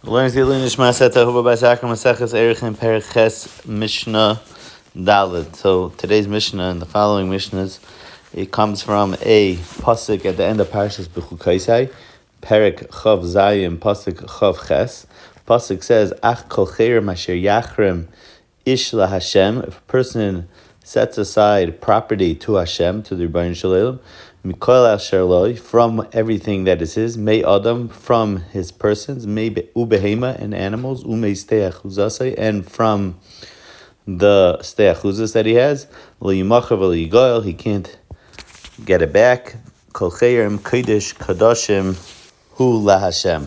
Learns the Nishmas Etta Ahuva by Arרכין Perek Mishnah Daled. So today's Mishnah and the following Mishnahs, it comes from a pasuk at the end of Parshas Bechukaisai, Perek Chav Zayim, pasuk Chav Ches. Pasuk says, Ach kol cheir masher yachrim ish la Hashem. If a person sets aside property to Hashem, to the Rebbeinu Shalom, Mikol asher lo, from everything that is his, may Adam, from his persons, may ubehema, and animals, umei stei achuzasai, and from the stei achuzas that he has, lo yimachav lo yigoyel, he can't get it back. Kol chayim kodesh kadoshim hu la Hashem.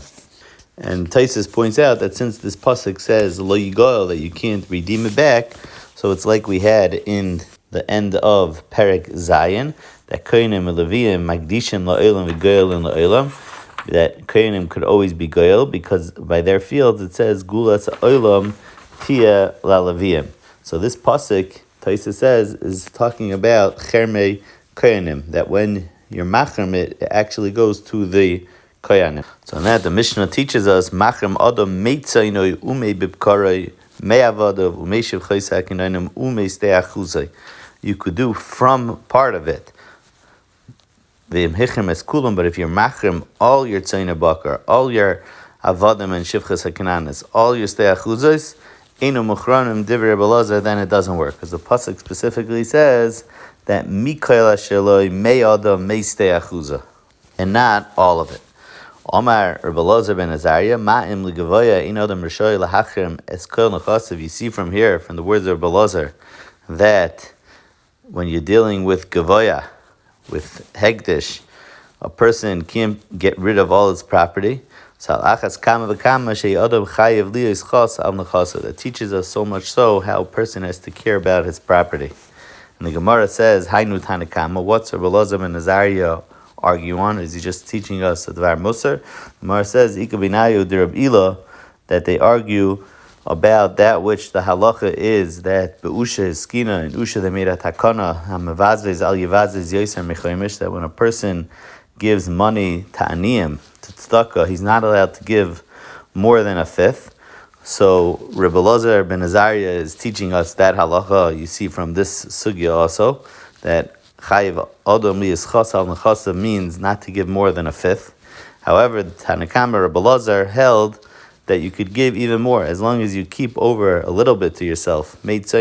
And Taisus points out that since this pasuk says lo yigoyel, that you can't redeem it back, so it's like we had in the end of Perek Zayin, that Kohanim and Leviim magdishim la'olam v'goyelin la'olam, that Kohanim could always be goyel, because by their fields it says gulas olam tia la'leviim. So this pasuk, Taisa says, is talking about chermei Kohanim, that when you're machrim, it actually goes to the Kohanim. So in that, the Mishnah teaches us machrim adam meitzaynoi umei bibkaroi me'avadav umeishiv chaysak inanim umei stei achuzai. You could do from part of it. But if you're machrim all your tzayna bakar, all your avadim and shivchas hakananas, all your stei achuzos, enu muchranim divrei belazar, then it doesn't work, because the pasuk specifically says that mikayla sheloi may adam may stei achuza, and not all of it. Omar Belazar ben Azariah, ma'im ligavoya in adam rishoy lahachrim eskol nechasav. You see from here, from the words of Belazar, that when you're dealing with gavoya, with hegdish, a person can't get rid of all his property. That teaches us so much so how a person has to care about his property. And the Gemara says, Hainu Tanakama, what's Rabbi Elazar ben Azariah argue on? Is he just teaching us a Dvar Musar? The Gemara says, Ikabinayu de Rabbi Ila, that they argue about that which the halacha is that be'usha is skina, and usha they made a takana, hamavazvez al yivazvez yoser mechoimish, that when a person gives money to aniyim, to tzedakah, he's not allowed to give more than a fifth. So Rebbe Elazar ben Azariah is teaching us that halacha. You see from this sugya also that chayiv adam liyischas al nechasav means not to give more than a fifth. However, the Tanakama Rebbe Elazar held that you could give even more, as long as you keep over a little bit to yourself. Even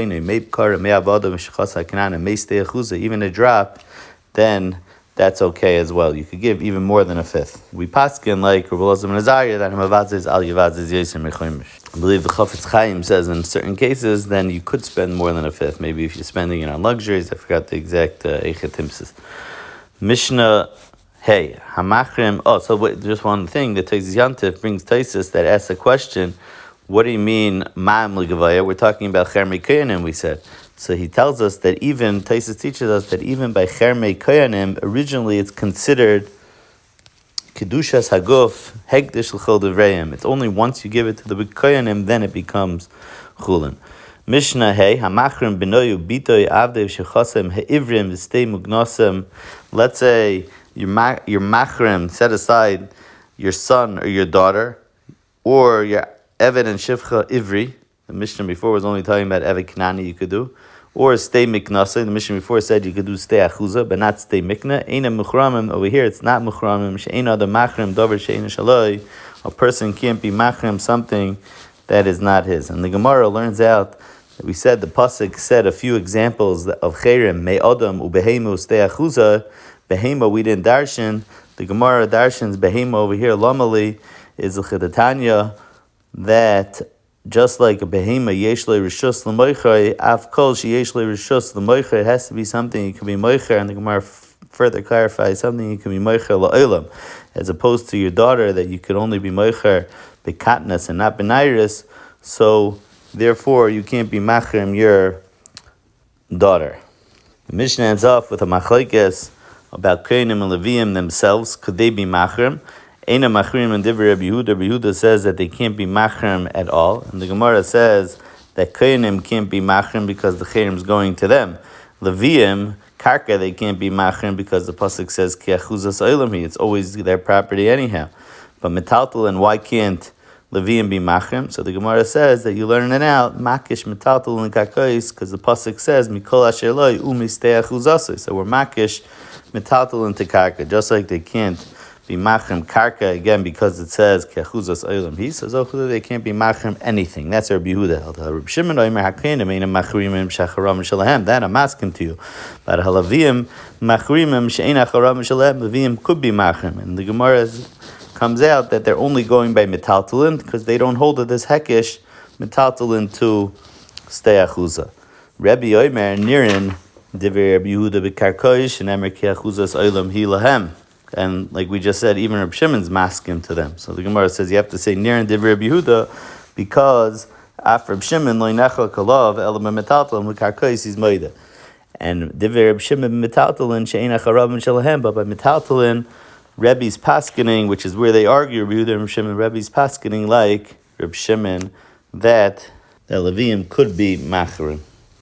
a drop, then that's okay as well. You could give even more than a fifth. We paskin like Rabbi Elazar ben Azariah that I believe the Chafetz Chaim says in certain cases, then you could spend more than a fifth. Maybe if you're spending it on luxuries. I forgot the exact eichetimsis. Mishnah. Hey, hamachrim. Oh, so wait, just one thing. The Taisus Yantif brings Taisus that asks a question. What do you mean, ma'am ligavaya? We're talking about chermei koyanim, we said. So he tells us that even, Taisus teaches us that even by chermei koyanim, originally it's considered kedushas haguf hegdish l'chol devreim. It's only once you give it to the koyanim, then it becomes chulin. Mishnah hey, hamachrim benoyu bitoy avdev shechasem he'ivrim v'stei mugnosem. Let's say your machrim, set aside your son or your daughter, or your Eved and Shivcha Ivri. The Mishnah before was only talking about Eved Knani you could do, or stay miknasa. The Mishnah before said you could do stay achuza, but not stay mikna. Eina muchramim. Over here it's not muchramim. She'eina the machrim dover she'eina shaloi. A person can't be machrim something that is not his. And the Gemara learns out that we said the pasuk said a few examples of cherim may adam ubehemu stay achuza. Behema we didn't darshan. The Gemara darshans behema over here. Lamali is a chidatanya that just like a behema yesh le rishus l'moichay, af kol sheyesh le rishus l'moichay, it has to be something you can be moicher. And the Gemara further clarifies something you can be moicher la'olam, as opposed to your daughter that you could only be moicher bekatnas and not benairis. So therefore you can't be machrim your daughter. The Mishnah ends off with a machlokes about Kohanim and Leviim themselves. Could they be machrim? Eina machrim and divrei Rabbi Yehuda. Rabbi Yehuda says that they can't be machrim at all. And the Gemara says that Kohanim can't be machrim because the chayrim is going to them. Leviim, karka, they can't be machrim because the pasuk says ki achuzas oilami. It's always their property anyhow. But metaltal, and why can't Leviim be machrim. So the Gemara says that you learn it out, makish metaltal and karkais, because the pasuk says mikol asher loy umistei achuzasui. So we're makish metaltal into karka, just like they can't be machrim karka again because it says keachuzas olam. He says they can't be machrim anything. That's Rabbi Yehuda. Rabbi Shimon oimer hakeinim einam machrimim shacharam shalahem. That I'm asking to you. But halavim machrimim she'ein acharam shalahem. Leviim could be machrim, and the Gemara comes out that they're only going by metaltalin because they don't hold it as hekish metaltalin to stay achuza. Rabbi oimer nirin divrei Rabbi Yehuda bekarkoish and emer keachuzas olam hi lahem. And like we just said, even Reb Shimon's masking to them. So the Gemara says you have to say Nir and Divrei Reb Yehuda because after Reb Shimon lo yinecha kalav elam metaltalin l'karkais is moida. And Divrei Reb Shimon metaltalin she'ein acharabim shelahem. But by metaltalin, Rebbe's paskening, which is where they argue, Reb Yehuda and Reb Shimon, Rebbe's paskening like Reb Shimon that the Leviim could be macharim.